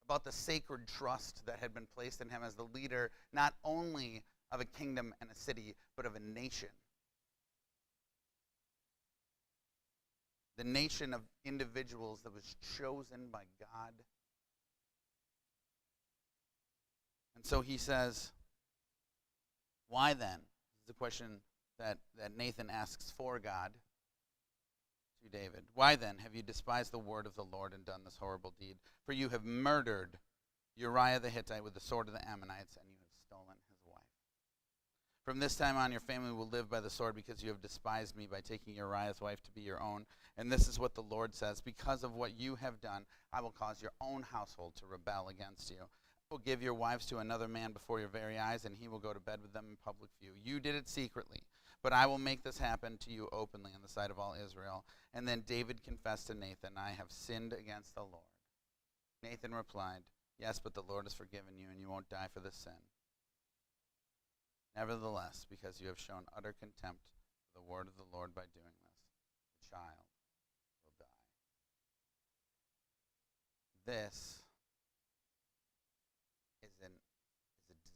about the sacred trust that had been placed in him as the leader, not only of a kingdom and a city, but of a nation. The nation of individuals that was chosen by God. And so he says, why then? This is the question that Nathan asks for God to David. Why then have you despised the word of the Lord and done this horrible deed? For you have murdered Uriah the Hittite with the sword of the Ammonites, and you have stolen his wife. From this time on, your family will live by the sword because you have despised me by taking Uriah's wife to be your own. And this is what the Lord says, because of what you have done, I will cause your own household to rebel against you. I will give your wives to another man before your very eyes, and he will go to bed with them in public view. You did it secretly, but I will make this happen to you openly in the sight of all Israel. And then David confessed to Nathan, I have sinned against the Lord. Nathan replied, yes, but the Lord has forgiven you, and you won't die for this sin. Nevertheless, because you have shown utter contempt for the word of the Lord by doing this, the child will die. This is a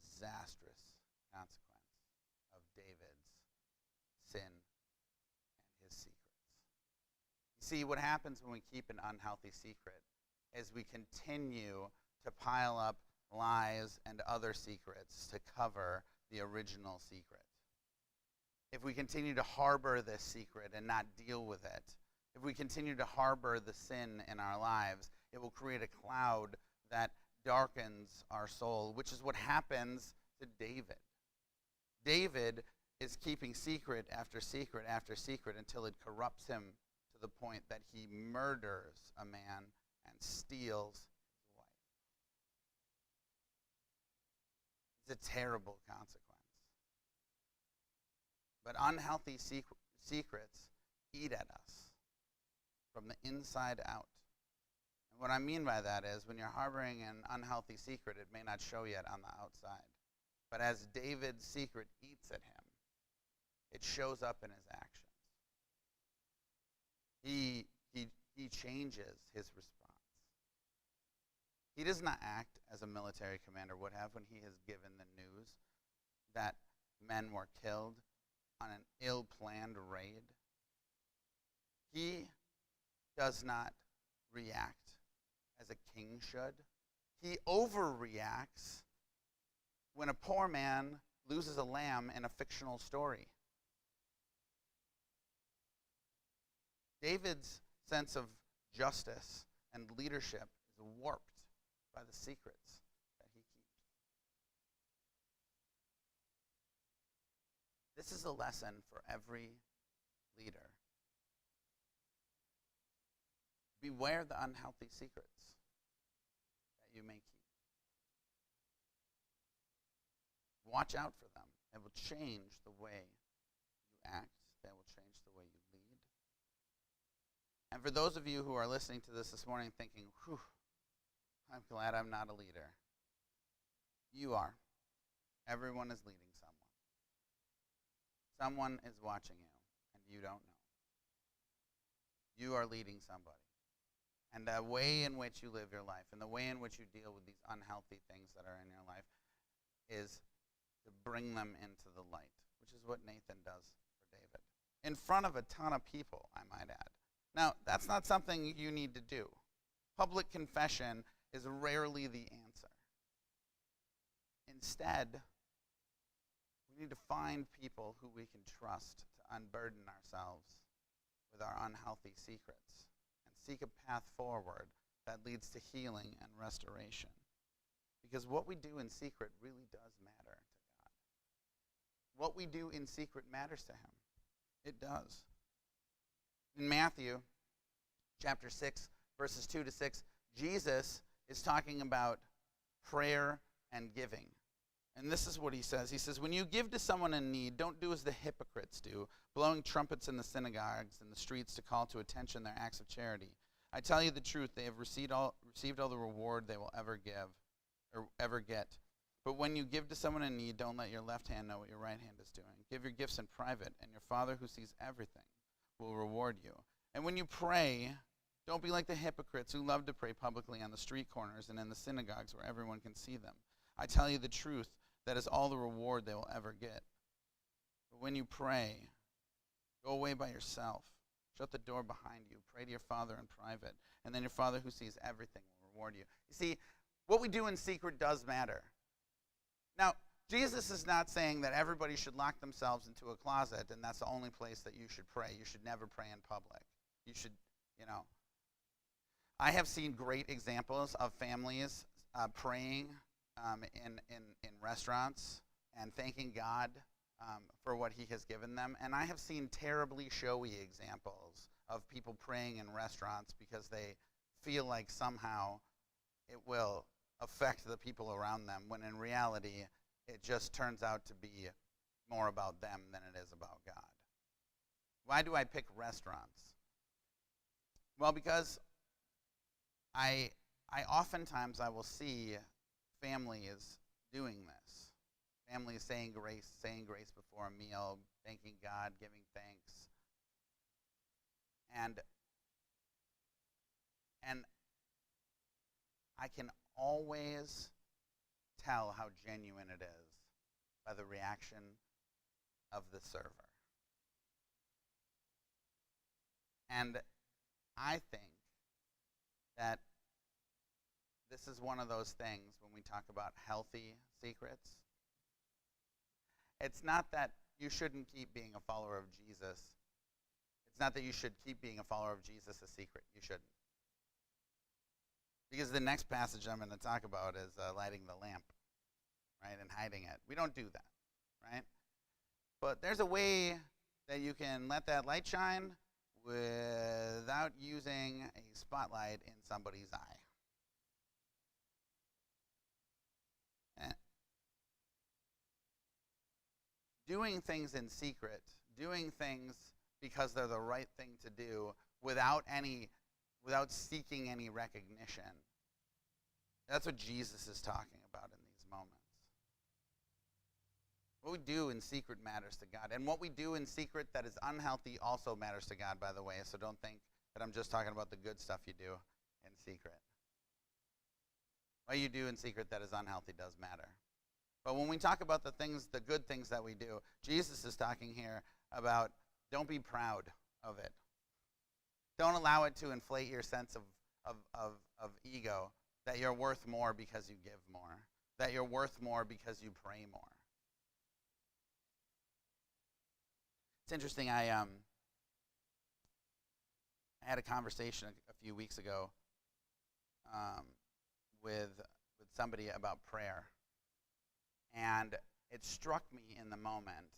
disastrous consequence of David's sin and his secrets. You see, what happens when we keep an unhealthy secret is we continue to pile up lies and other secrets to cover the original secret. If we continue to harbor this secret and not deal with it, if we continue to harbor the sin in our lives, it will create a cloud that darkens our soul, which is what happens to David. David is keeping secret after secret after secret until it corrupts him to the point that he murders a man and steals his wife. It's a terrible consequence. But unhealthy secrets eat at us from the inside out. And what I mean by that is when you're harboring an unhealthy secret, it may not show yet on the outside. But as David's secret eats at him, it shows up in his actions. He changes his response. He does not act as a military commander would have when he has given the news that men were killed on an ill-planned raid. He does not react as a king should. He overreacts when a poor man loses a lamb in a fictional story. David's sense of justice and leadership is warped by the secrets that he keeps. This is a lesson for every leader. Beware the unhealthy secrets that you may keep. Watch out for them. It will change the way you act. They will change the way you lead. And for those of you who are listening to this morning thinking, whew, I'm glad I'm not a leader. You are. Everyone is leading someone. Someone is watching you, and you don't know. You are leading somebody. And the way in which you live your life and the way in which you deal with these unhealthy things that are in your life is to bring them into the light, which is what Nathan does for David. In front of a ton of people, I might add. Now, that's not something you need to do. Public confession is rarely the answer. Instead, we need to find people who we can trust to unburden ourselves with our unhealthy secrets and seek a path forward that leads to healing and restoration. Because what we do in secret really does matter to God. What we do in secret matters to him. It does. In Matthew chapter 6, verses 2 to 6, Jesus is talking about prayer and giving. And this is what he says. He says, when you give to someone in need, don't do as the hypocrites do, blowing trumpets in the synagogues and the streets to call to attention their acts of charity. I tell you the truth, they have received all the reward they will ever give or ever get. But when you give to someone in need, don't let your left hand know what your right hand is doing. Give your gifts in private, and your Father who sees everything will reward you. And when you pray, don't be like the hypocrites who love to pray publicly on the street corners and in the synagogues where everyone can see them. I tell you the truth, that is all the reward they will ever get. But when you pray, go away by yourself. Shut the door behind you. Pray to your Father in private, and then your Father who sees everything will reward you. You see, what we do in secret does matter. Now, Jesus is not saying that everybody should lock themselves into a closet and that's the only place that you should pray. You should never pray in public. You should, I have seen great examples of families praying in restaurants and thanking God for what He has given them. And I have seen terribly showy examples of people praying in restaurants because they feel like somehow it will affect the people around them, when in reality, it just turns out to be more about them than it is about God. Why do I pick restaurants? Well, because I oftentimes I will see families doing this. Families saying grace before a meal, thanking God, giving thanks. And I can always tell how genuine it is by the reaction of the server. And I think that this is one of those things when we talk about healthy secrets. It's not that you shouldn't keep being a follower of Jesus. It's not that you should keep being a follower of Jesus a secret. You shouldn't. Because the next passage I'm going to talk about is lighting the lamp, right, and hiding it. We don't do that, right? But there's a way that you can let that light shine without using a spotlight in somebody's eye. Doing things in secret, doing things because they're the right thing to do without seeking any recognition. That's what Jesus is talking about in these moments. What we do in secret matters to God. And what we do in secret that is unhealthy also matters to God, by the way. So don't think that I'm just talking about the good stuff you do in secret. What you do in secret that is unhealthy does matter. But when we talk about the good things that we do, Jesus is talking here about don't be proud of it. Don't allow it to inflate your sense of ego, that you're worth more because you give more, that you're worth more because you pray more. It's interesting, I had a conversation a few weeks ago with somebody about prayer. And it struck me in the moment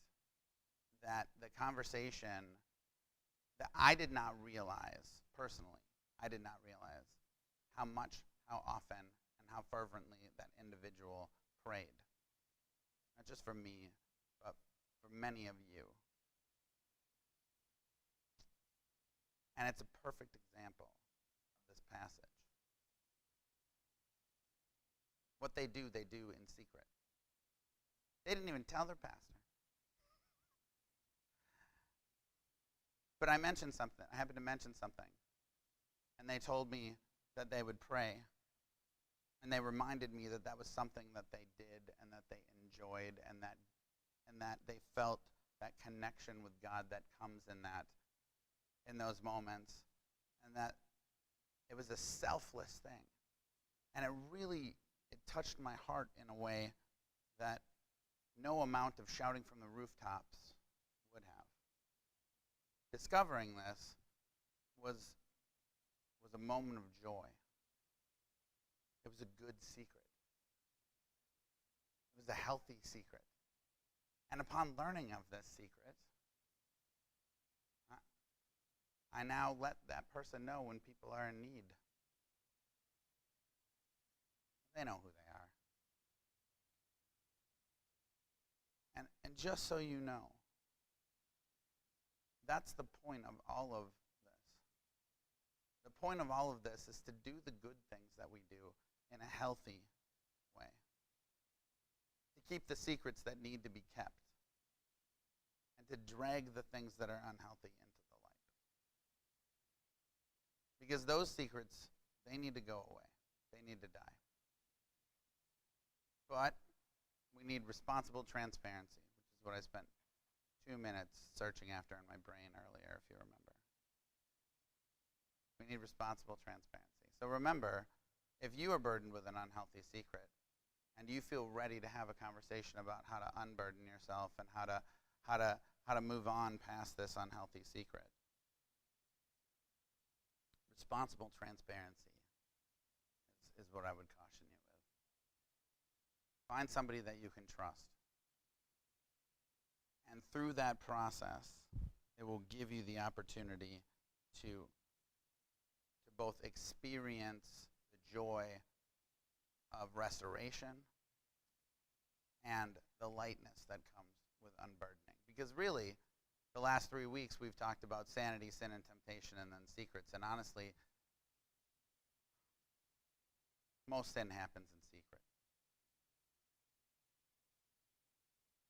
that the conversation, that I did not realize, personally, I did not realize how much, how often, and how fervently that individual prayed. Not just for me, but for many of you. And it's a perfect example of this passage. What they do in secret. They didn't even tell their pastor. But I mentioned something. I happened to mention something. And they told me that they would pray. And they reminded me that that was something that they did and that they enjoyed and that they felt that connection with God that comes in those moments. And that it was a selfless thing. And it touched my heart in a way that no amount of shouting from the rooftops would have. Discovering this was a moment of joy. It was a good secret. It was a healthy secret. And upon learning of this secret, I now let that person know when people are in need. They know who they are. And just so you know, that's the point of all of this. The point of all of this is to do the good things that we do in a healthy way. To keep the secrets that need to be kept. And to drag the things that are unhealthy into the light. Because those secrets, they need to go away. They need to die. But we need responsible transparency, which is what I spent 2 minutes searching after in my brain earlier, if you remember. We need responsible transparency. So remember, if you are burdened with an unhealthy secret, and you feel ready to have a conversation about how to unburden yourself and how to move on past this unhealthy secret, responsible transparency is what I would caution you with. Find somebody that you can trust. And through that process, it will give you the opportunity to both experience the joy of restoration and the lightness that comes with unburdening. Because really, the last 3 weeks we've talked about sanity, sin, and temptation, and then secrets. And honestly, most sin happens in secret.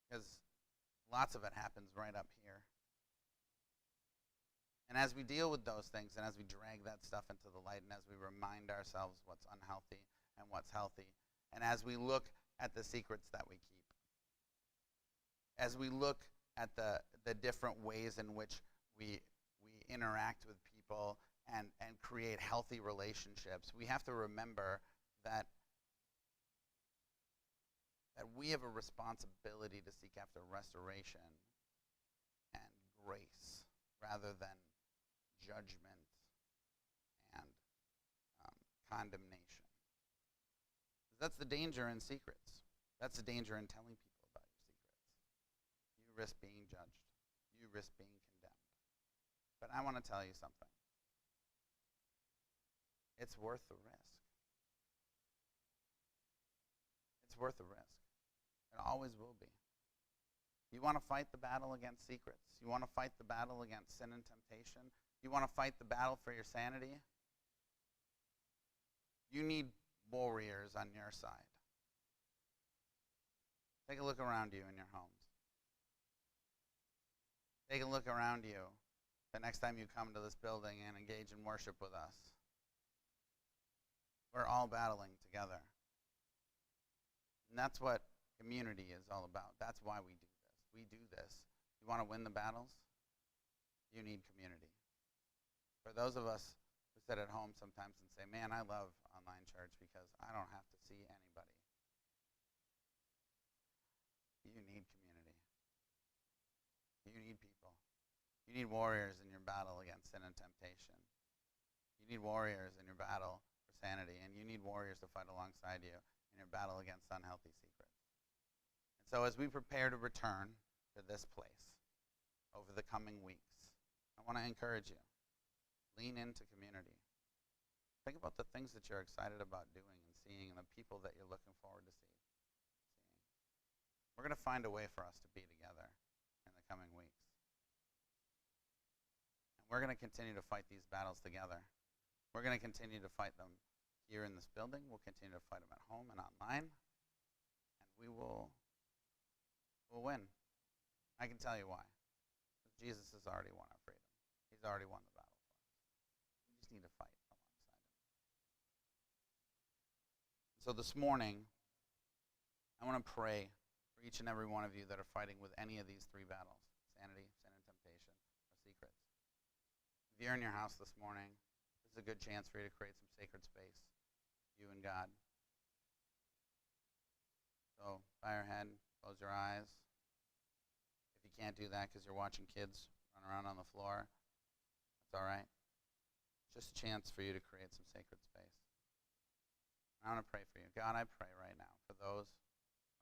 Because lots of it happens right up here. And as we deal with those things, and as we drag that stuff into the light, and as we remind ourselves what's unhealthy and what's healthy, and as we look at the secrets that we keep, as we look at the different ways in which we interact with people and create healthy relationships, we have to remember that we have a responsibility to seek after restoration and grace rather than judgment and condemnation. That's the danger in secrets. That's the danger in telling people about your secrets. You risk being judged. You risk being condemned. But I want to tell you something. It's worth the risk. It's worth the risk. It always will be. You want to fight the battle against secrets? You want to fight the battle against sin and temptation? You want to fight the battle for your sanity? You need warriors on your side. Take a look around you in your homes. Take a look around you the next time you come to this building and engage in worship with us. We're all battling together. And that's what community is all about. That's why we do this. We do this. You want to win the battles? You need community. For those of us who sit at home sometimes and say, man, I love online church because I don't have to see anybody. You need community. You need people. You need warriors in your battle against sin and temptation. You need warriors in your battle for sanity, and you need warriors to fight alongside you in your battle against unhealthy secrets. And so as we prepare to return to this place over the coming weeks, I want to encourage you. Lean into community. Think about the things that you're excited about doing and seeing and the people that you're looking forward to seeing. We're going to find a way for us to be together in the coming weeks. And we're going to continue to fight these battles together. We're going to continue to fight them here in this building. We'll continue to fight them at home and online. And we'll win. I can tell you why. Because Jesus has already won our freedom. He's already won the battle. Need to fight alongside him. So this morning, I want to pray for each and every one of you that are fighting with any of these three battles: sanity, sin, and temptation, or secrets. If you're in your house this morning, this is a good chance for you to create some sacred space, you and God. So bow your head, close your eyes. If you can't do that because you're watching kids run around on the floor, that's all right. Just a chance for you to create some sacred space. I want to pray for you. God, I pray right now for those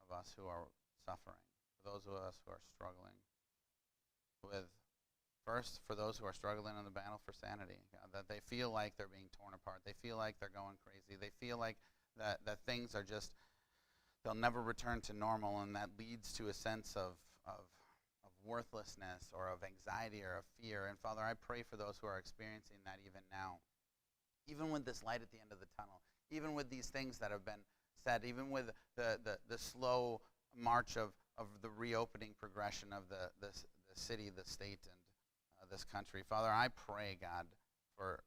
of us who are suffering, for those of us who are struggling with, first, for those who are struggling in the battle for sanity, God, that they feel like they're being torn apart. They feel like they're going crazy. They feel like that things are just, they'll never return to normal, and that leads to a sense of worthlessness or of anxiety or of fear. And Father, I pray for those who are experiencing that even now. Even with this light at the end of the tunnel, even with these things that have been said, even with the slow march of the reopening progression of the city, the state, and this country. Father, I pray, God, for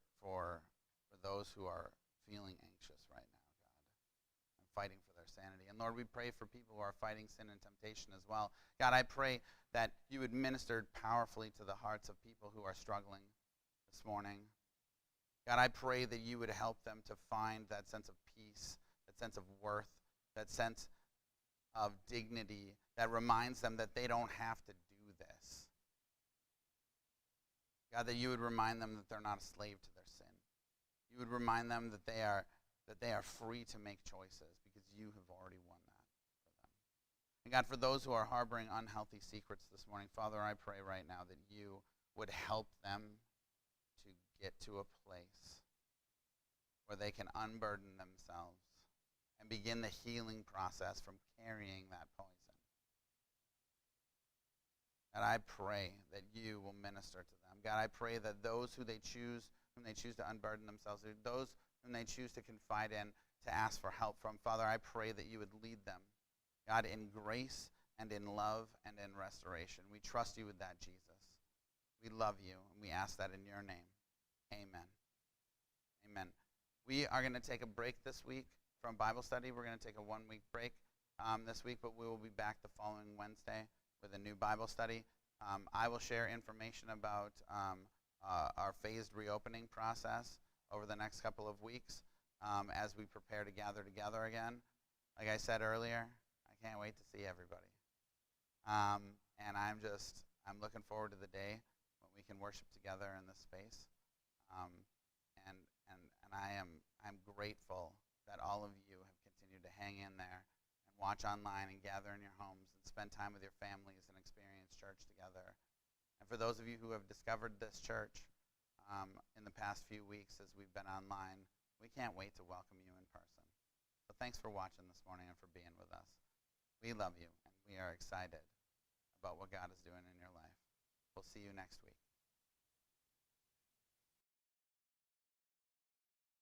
those who are feeling anxious right now, God, and fighting for their sanity. And Lord, we pray for people who are fighting sin and temptation as well. God, I pray that you would minister powerfully to the hearts of people who are struggling this morning. God, I pray that you would help them to find that sense of peace, that sense of worth, that sense of dignity that reminds them that they don't have to do this. God, that you would remind them that they're not a slave to their sin. You would remind them that they are free to make choices because you have already won that. And God, for those who are harboring unhealthy secrets this morning, Father, I pray right now that you would help them to get to a place where they can unburden themselves and begin the healing process from carrying that poison. God, I pray that you will minister to them. God, I pray that those whom they choose to unburden themselves, those whom they choose to confide in, to ask for help from, Father, I pray that you would lead them, God, in grace and in love and in restoration. We trust you with that, Jesus. We love you, and we ask that in your name. Amen. Amen. We are going to take a break this week from Bible study. We're going to take a 1-week break this week, but we will be back the following Wednesday with a new Bible study. I will share information about our phased reopening process over the next couple of weeks as we prepare to gather together again. Like I said earlier, I can't wait to see everybody. And I'm looking forward to the day when we can worship together in this space. And I'm grateful that all of you have continued to hang in there and watch online and gather in your homes and spend time with your families and experience church together. And for those of you who have discovered this church in the past few weeks as we've been online, we can't wait to welcome you in person. So thanks for watching this morning and for being with us. We love you, and we are excited about what God is doing in your life. We'll see you next week.